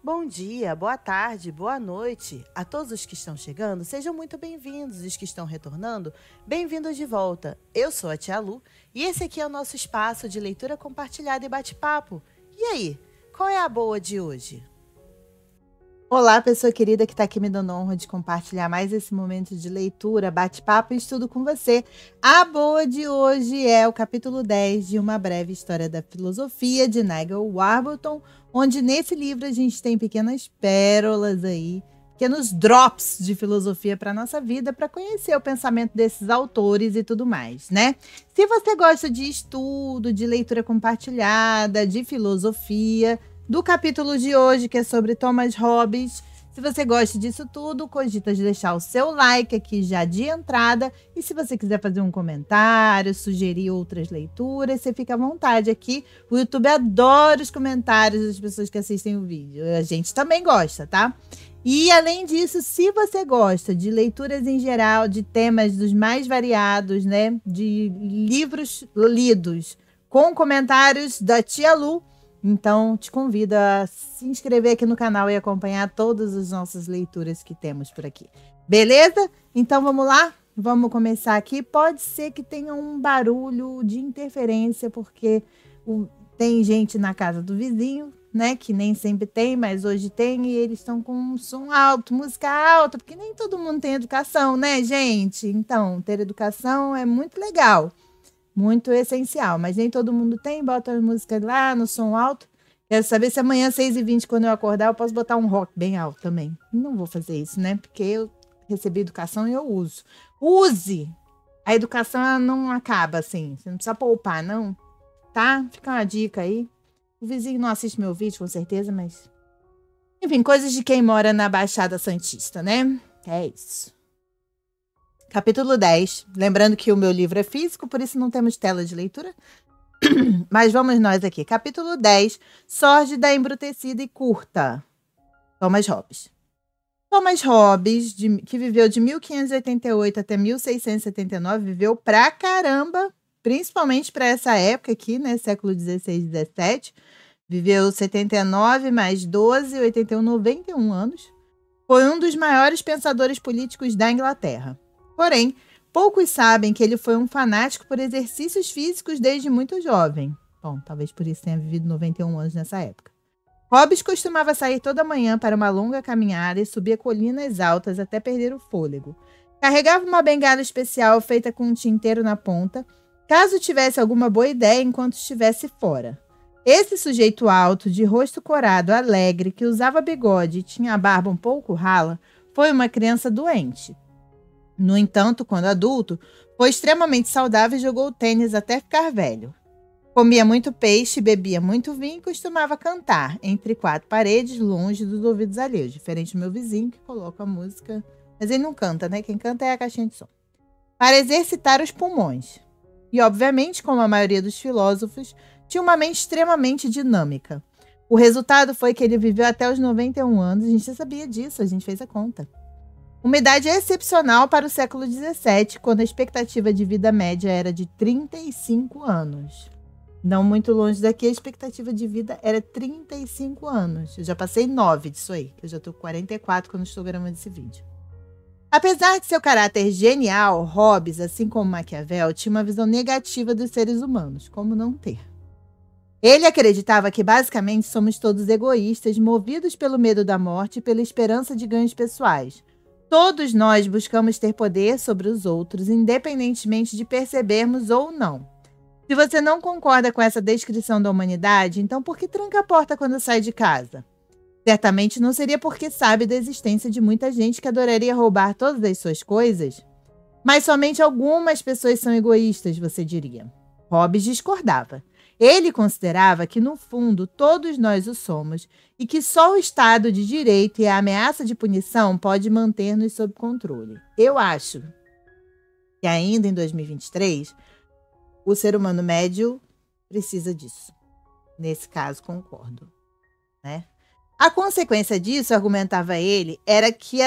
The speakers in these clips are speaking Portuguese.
Bom dia, boa tarde, boa noite. A todos os que estão chegando, sejam muito bem-vindos. Os que estão retornando, bem-vindos de volta. Eu sou a Tia Lu e esse aqui é o nosso espaço de leitura compartilhada e bate-papo. E aí, qual é a boa de hoje? Olá, pessoa querida que está aqui me dando a honra de compartilhar mais esse momento de leitura, bate-papo e estudo com você. A boa de hoje é o capítulo 10 de Uma Breve História da Filosofia, de Nigel Warburton, onde nesse livro a gente tem pequenas pérolas aí, pequenos drops de filosofia para a nossa vida, para conhecer o pensamento desses autores e tudo mais, né? Se você gosta de estudo, de leitura compartilhada, de filosofia, do capítulo de hoje, que é sobre Thomas Hobbes. Se você gosta disso tudo, cogita de deixar o seu like aqui já de entrada. E se você quiser fazer um comentário, sugerir outras leituras, você fica à vontade aqui. O YouTube adora os comentários das pessoas que assistem o vídeo. A gente também gosta, tá? E, além disso, se você gosta de leituras em geral, de temas dos mais variados, né? De livros lidos com comentários da Tia Lu, então, te convido a se inscrever aqui no canal e acompanhar todas as nossas leituras que temos por aqui. Beleza? Então, vamos lá? Vamos começar aqui. Pode ser que tenha um barulho de interferência, porque tem gente na casa do vizinho, né? Que nem sempre tem, mas hoje tem. E eles estão com um som alto, música alta, porque nem todo mundo tem educação, né, gente? Então, ter educação é muito legal. Muito essencial, mas nem todo mundo tem. Bota a música lá no som alto. Quero saber se amanhã, 6h20, quando eu acordar, eu posso botar um rock bem alto também. Não vou fazer isso, né? Porque eu recebi educação e eu uso. Use! A educação ela não acaba assim. Você não precisa poupar, não. Tá? Fica uma dica aí. O vizinho não assiste meu vídeo, com certeza, mas... Enfim, coisas de quem mora na Baixada Santista, né? É isso. Capítulo 10. Lembrando que o meu livro é físico, por isso não temos tela de leitura. Mas vamos nós aqui. Capítulo 10. Sórdida, embrutecida e curta. Thomas Hobbes. Thomas Hobbes, que viveu de 1588 até 1679, viveu pra caramba, principalmente para essa época aqui, né? Século 16 e 17. Viveu 79 mais 12, 81, 91 anos. Foi um dos maiores pensadores políticos da Inglaterra. Porém, poucos sabem que ele foi um fanático por exercícios físicos desde muito jovem. Bom, talvez por isso tenha vivido 91 anos nessa época. Hobbes costumava sair toda manhã para uma longa caminhada e subir colinas altas até perder o fôlego. Carregava uma bengala especial feita com um tinteiro na ponta, caso tivesse alguma boa ideia enquanto estivesse fora. Esse sujeito alto, de rosto corado, alegre, que usava bigode e tinha a barba um pouco rala, foi uma criança doente. No entanto, quando adulto, foi extremamente saudável e jogou tênis até ficar velho. Comia muito peixe, bebia muito vinho e costumava cantar entre quatro paredes, longe dos ouvidos alheios. Diferente do meu vizinho, que coloca a música... Mas ele não canta, né? Quem canta é a caixinha de som. Para exercitar os pulmões. E, obviamente, como a maioria dos filósofos, tinha uma mente extremamente dinâmica. O resultado foi que ele viveu até os 91 anos. A gente já sabia disso, a gente fez a conta. Uma idade excepcional para o século XVII, quando a expectativa de vida média era de 35 anos. Não muito longe daqui, a expectativa de vida era 35 anos. Eu já passei 9 disso aí. Eu já estou com 44 quando estou gravando esse vídeo. Apesar de seu caráter genial, Hobbes, assim como Maquiavel, tinha uma visão negativa dos seres humanos. Como não ter? Ele acreditava que basicamente somos todos egoístas, movidos pelo medo da morte e pela esperança de ganhos pessoais. Todos nós buscamos ter poder sobre os outros, independentemente de percebermos ou não. Se você não concorda com essa descrição da humanidade, então por que tranca a porta quando sai de casa? Certamente não seria porque sabe da existência de muita gente que adoraria roubar todas as suas coisas. Mas somente algumas pessoas são egoístas, você diria. Hobbes discordava. Ele considerava que, no fundo, todos nós o somos e que só o Estado de Direito e a ameaça de punição pode manter-nos sob controle. Eu acho que ainda em 2023, o ser humano médio precisa disso. Nesse caso, concordo, né? A consequência disso, argumentava ele, era que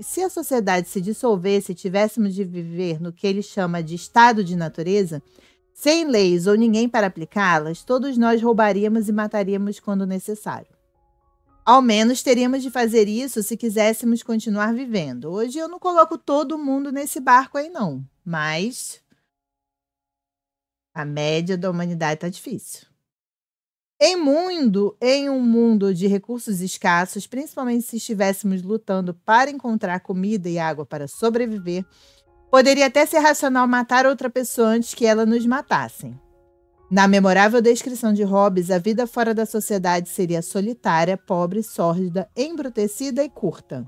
se a sociedade se dissolvesse e tivéssemos de viver no que ele chama de estado de natureza, sem leis ou ninguém para aplicá-las, todos nós roubaríamos e mataríamos quando necessário. Ao menos teríamos de fazer isso se quiséssemos continuar vivendo. Hoje eu não coloco todo mundo nesse barco aí, não. Mas a média da humanidade está difícil. Em um mundo de recursos escassos, principalmente se estivéssemos lutando para encontrar comida e água para sobreviver, poderia até ser racional matar outra pessoa antes que ela nos matassem. Na memorável descrição de Hobbes, a vida fora da sociedade seria solitária, pobre, sórdida, embrutecida e curta.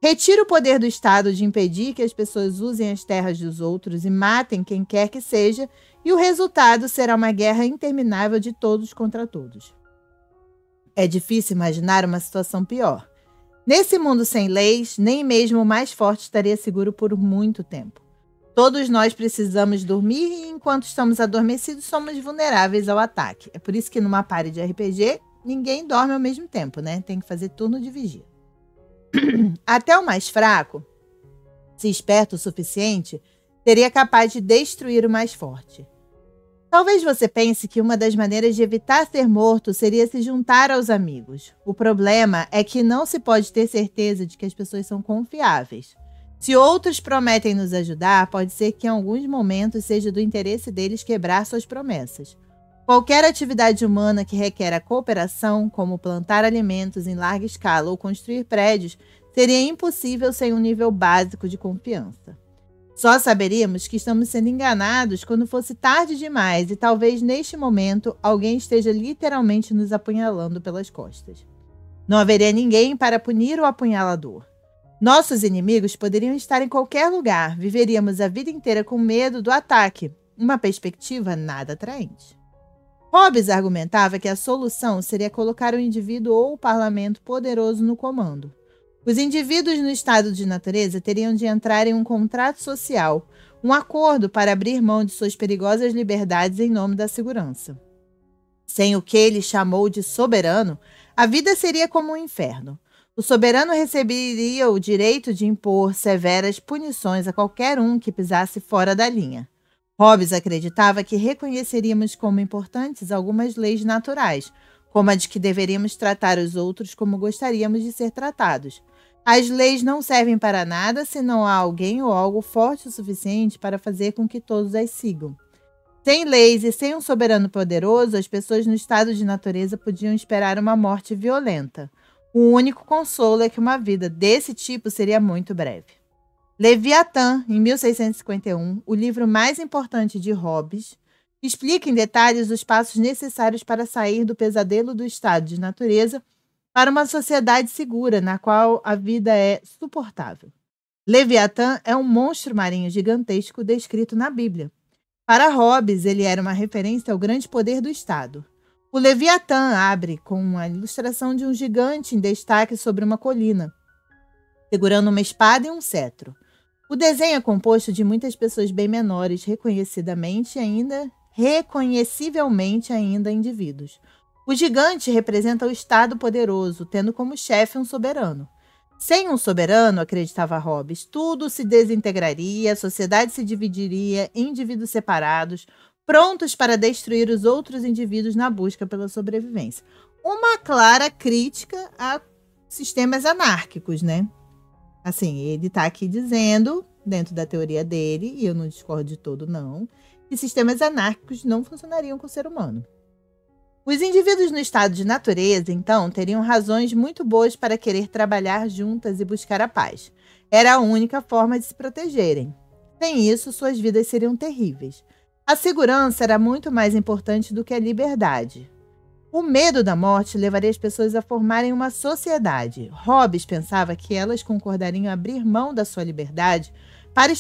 Retire o poder do Estado de impedir que as pessoas usem as terras dos outros e matem quem quer que seja, e o resultado será uma guerra interminável de todos contra todos. É difícil imaginar uma situação pior. Nesse mundo sem leis, nem mesmo o mais forte estaria seguro por muito tempo. Todos nós precisamos dormir e, enquanto estamos adormecidos, somos vulneráveis ao ataque. É por isso que numa party de RPG, ninguém dorme ao mesmo tempo, né? Tem que fazer turno de vigia. Até o mais fraco, se esperto o suficiente, seria capaz de destruir o mais forte. Talvez você pense que uma das maneiras de evitar ser morto seria se juntar aos amigos. O problema é que não se pode ter certeza de que as pessoas são confiáveis. Se outros prometem nos ajudar, pode ser que em alguns momentos seja do interesse deles quebrar suas promessas. Qualquer atividade humana que requer a cooperação, como plantar alimentos em larga escala ou construir prédios, seria impossível sem um nível básico de confiança. Só saberíamos que estamos sendo enganados quando fosse tarde demais e talvez neste momento alguém esteja literalmente nos apunhalando pelas costas. Não haveria ninguém para punir o apunhalador. Nossos inimigos poderiam estar em qualquer lugar, viveríamos a vida inteira com medo do ataque, uma perspectiva nada atraente. Hobbes argumentava que a solução seria colocar o indivíduo ou o parlamento poderoso no comando. Os indivíduos no estado de natureza teriam de entrar em um contrato social, um acordo para abrir mão de suas perigosas liberdades em nome da segurança. Sem o que ele chamou de soberano, a vida seria como um inferno. O soberano receberia o direito de impor severas punições a qualquer um que pisasse fora da linha. Hobbes acreditava que reconheceríamos como importantes algumas leis naturais, como a de que deveríamos tratar os outros como gostaríamos de ser tratados. As leis não servem para nada se não há alguém ou algo forte o suficiente para fazer com que todos as sigam. Sem leis e sem um soberano poderoso, as pessoas no estado de natureza podiam esperar uma morte violenta. O único consolo é que uma vida desse tipo seria muito breve. Leviatã, em 1651, o livro mais importante de Hobbes, explica em detalhes os passos necessários para sair do pesadelo do estado de natureza para uma sociedade segura, na qual a vida é suportável. Leviatã é um monstro marinho gigantesco descrito na Bíblia. Para Hobbes, ele era uma referência ao grande poder do Estado. O Leviatã abre com uma ilustração de um gigante em destaque sobre uma colina, segurando uma espada e um cetro. O desenho é composto de muitas pessoas bem menores, reconhecivelmente ainda indivíduos. O gigante representa o Estado poderoso, tendo como chefe um soberano. Sem um soberano, acreditava Hobbes, tudo se desintegraria, a sociedade se dividiria em indivíduos separados, prontos para destruir os outros indivíduos na busca pela sobrevivência. Uma clara crítica a sistemas anárquicos, né? Assim, ele está aqui dizendo, dentro da teoria dele, e eu não discordo de todo não, que sistemas anárquicos não funcionariam com o ser humano. Os indivíduos no estado de natureza, então, teriam razões muito boas para querer trabalhar juntas e buscar a paz. Era a única forma de se protegerem. Sem isso, suas vidas seriam terríveis. A segurança era muito mais importante do que a liberdade. O medo da morte levaria as pessoas a formarem uma sociedade. Hobbes pensava que elas concordariam em abrir mão da sua liberdade para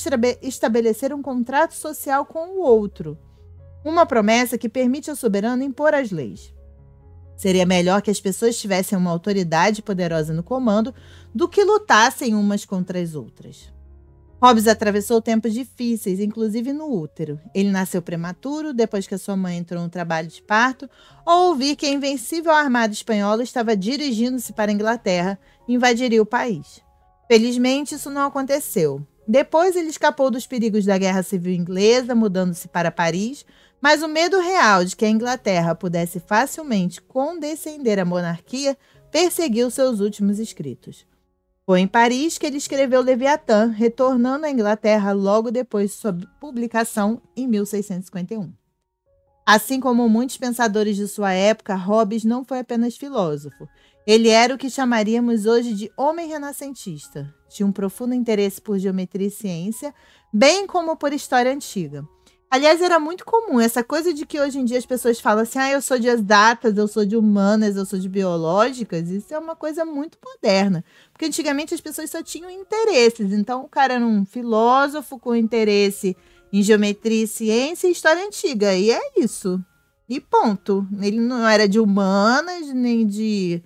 estabelecer um contrato social com o outro. Uma promessa que permite ao soberano impor as leis. Seria melhor que as pessoas tivessem uma autoridade poderosa no comando do que lutassem umas contra as outras. Hobbes atravessou tempos difíceis, inclusive no útero. Ele nasceu prematuro, depois que a sua mãe entrou no trabalho de parto, ao ouvir que a invencível armada espanhola estava dirigindo-se para a Inglaterra e invadiria o país. Felizmente, isso não aconteceu. Depois, ele escapou dos perigos da Guerra Civil Inglesa, mudando-se para Paris, mas o medo real de que a Inglaterra pudesse facilmente condescender à monarquia perseguiu seus últimos escritos. Foi em Paris que ele escreveu Leviatã, retornando à Inglaterra logo depois de sua publicação em 1651. Assim como muitos pensadores de sua época, Hobbes não foi apenas filósofo. Ele era o que chamaríamos hoje de homem renascentista. Tinha um profundo interesse por geometria e ciência, bem como por história antiga. Aliás, era muito comum essa coisa de que hoje em dia as pessoas falam assim, eu sou de exatas, eu sou de humanas, eu sou de biológicas. Isso é uma coisa muito moderna, porque antigamente as pessoas só tinham interesses. Então o cara era um filósofo com interesse em geometria, ciência e história antiga, e é isso. E ponto. Ele não era de humanas, nem de...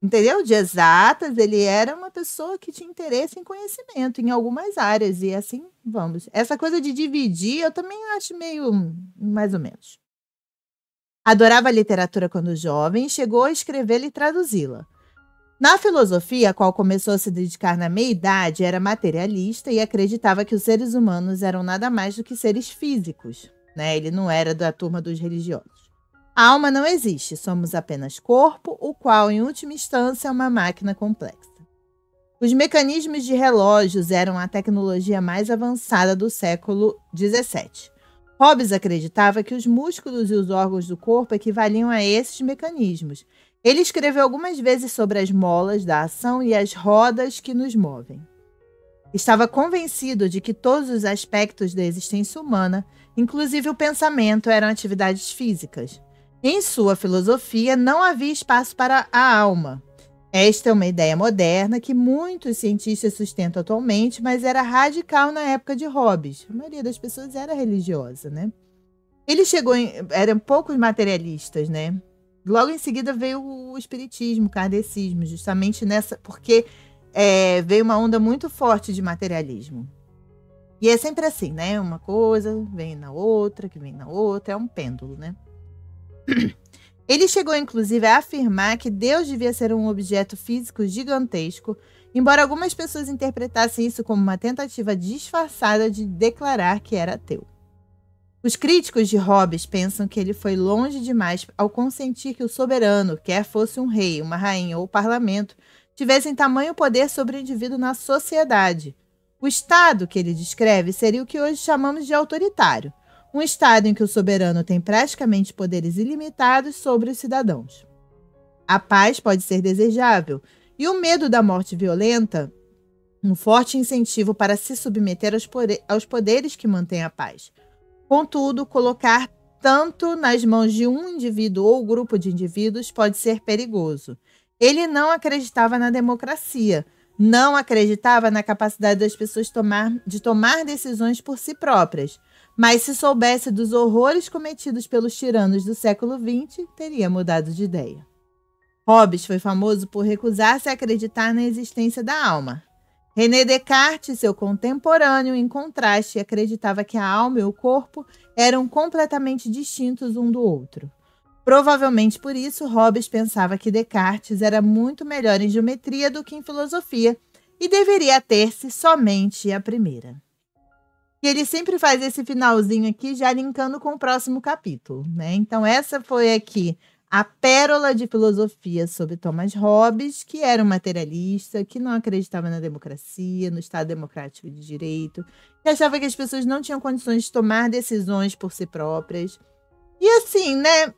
Entendeu? De exatas, ele era uma pessoa que tinha interesse em conhecimento em algumas áreas, e assim vamos. Essa coisa de dividir, eu também acho meio mais ou menos. Adorava a literatura quando jovem e chegou a escrevê-la e traduzi-la. Na filosofia, a qual começou a se dedicar na meia-idade, era materialista e acreditava que os seres humanos eram nada mais do que seres físicos, né? Ele não era da turma dos religiosos. A alma não existe, somos apenas corpo, o qual, em última instância, é uma máquina complexa. Os mecanismos de relógios eram a tecnologia mais avançada do século XVII. Hobbes acreditava que os músculos e os órgãos do corpo equivaliam a esses mecanismos. Ele escreveu algumas vezes sobre as molas da ação e as rodas que nos movem. Estava convencido de que todos os aspectos da existência humana, inclusive o pensamento, eram atividades físicas. Em sua filosofia, não havia espaço para a alma. Esta é uma ideia moderna que muitos cientistas sustentam atualmente, mas era radical na época de Hobbes. A maioria das pessoas era religiosa, né? Ele eram poucos materialistas, né? Logo em seguida veio o espiritismo, o kardecismo, justamente nessa, porque veio uma onda muito forte de materialismo. E é sempre assim, né? Uma coisa vem na outra, que vem na outra, é um pêndulo, né? Ele chegou, inclusive, a afirmar que Deus devia ser um objeto físico gigantesco, embora algumas pessoas interpretassem isso como uma tentativa disfarçada de declarar que era ateu. Os críticos de Hobbes pensam que ele foi longe demais ao consentir que o soberano, quer fosse um rei, uma rainha ou o parlamento, tivessem tamanho poder sobre o indivíduo na sociedade. O Estado que ele descreve seria o que hoje chamamos de autoritário, um Estado em que o soberano tem praticamente poderes ilimitados sobre os cidadãos. A paz pode ser desejável, e o medo da morte violenta, um forte incentivo para se submeter aos poderes que mantêm a paz. Contudo, colocar tanto nas mãos de um indivíduo ou grupo de indivíduos pode ser perigoso. Ele não acreditava na democracia, não acreditava na capacidade das pessoas de tomar decisões por si próprias, mas se soubesse dos horrores cometidos pelos tiranos do século XX, teria mudado de ideia. Hobbes foi famoso por recusar-se a acreditar na existência da alma. René Descartes, seu contemporâneo, em contraste, acreditava que a alma e o corpo eram completamente distintos um do outro. Provavelmente por isso, Hobbes pensava que Descartes era muito melhor em geometria do que em filosofia e deveria ter-se somente a primeira. E ele sempre faz esse finalzinho aqui, já linkando com o próximo capítulo, né? Então, essa foi aqui a pérola de filosofia sobre Thomas Hobbes, que era um materialista, que não acreditava na democracia, no Estado Democrático de Direito, que achava que as pessoas não tinham condições de tomar decisões por si próprias. E assim, né?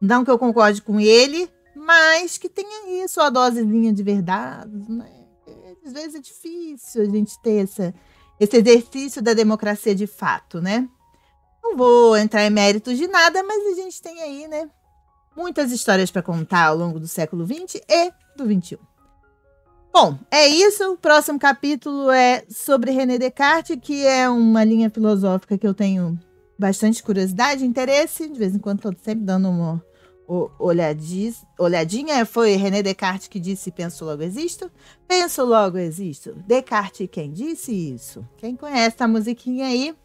Não que eu concorde com ele, mas que tenha aí sua dosezinha de verdade, né? Às vezes é difícil a gente ter esse exercício da democracia de fato, né? Não vou entrar em méritos de nada, mas a gente tem aí, né, muitas histórias para contar ao longo do século XX e do XXI. Bom, é isso. O próximo capítulo é sobre René Descartes, que é uma linha filosófica que eu tenho bastante curiosidade e interesse. De vez em quando estou sempre dando uma olhadinha. Foi René Descartes que disse penso, logo existo. Penso, logo existo. Descartes, quem disse isso? Quem conhece a musiquinha aí,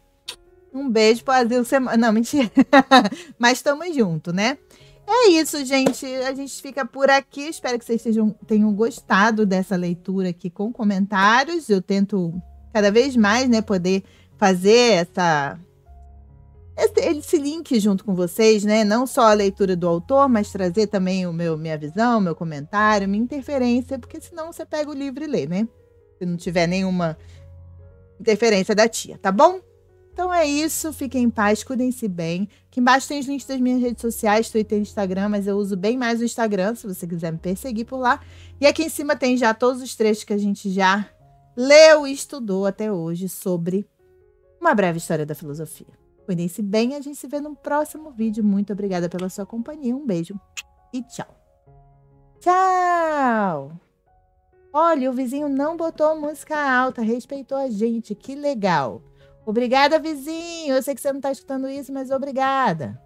um beijo pro Asilo Semana. Não, mentira. Mas estamos juntos, né? É isso, gente. A gente fica por aqui. Espero que vocês tenham gostado dessa leitura aqui com comentários. Eu tento cada vez mais, né, poder fazer esse link junto com vocês, né? Não só a leitura do autor, mas trazer também minha visão, meu comentário, minha interferência, porque senão você pega o livro e lê, né? Se não tiver nenhuma interferência da tia, tá bom? Então é isso, fiquem em paz, cuidem-se bem. Aqui embaixo tem os links das minhas redes sociais, Twitter e Instagram, mas eu uso bem mais o Instagram, se você quiser me perseguir por lá. E aqui em cima tem já todos os trechos que a gente já leu e estudou até hoje sobre uma breve história da filosofia. Cuidem-se bem, a gente se vê no próximo vídeo. Muito obrigada pela sua companhia, um beijo e tchau. Tchau! Olha, o vizinho não botou música alta, respeitou a gente, que legal. Obrigada, vizinho. Eu sei que você não está escutando isso, mas obrigada.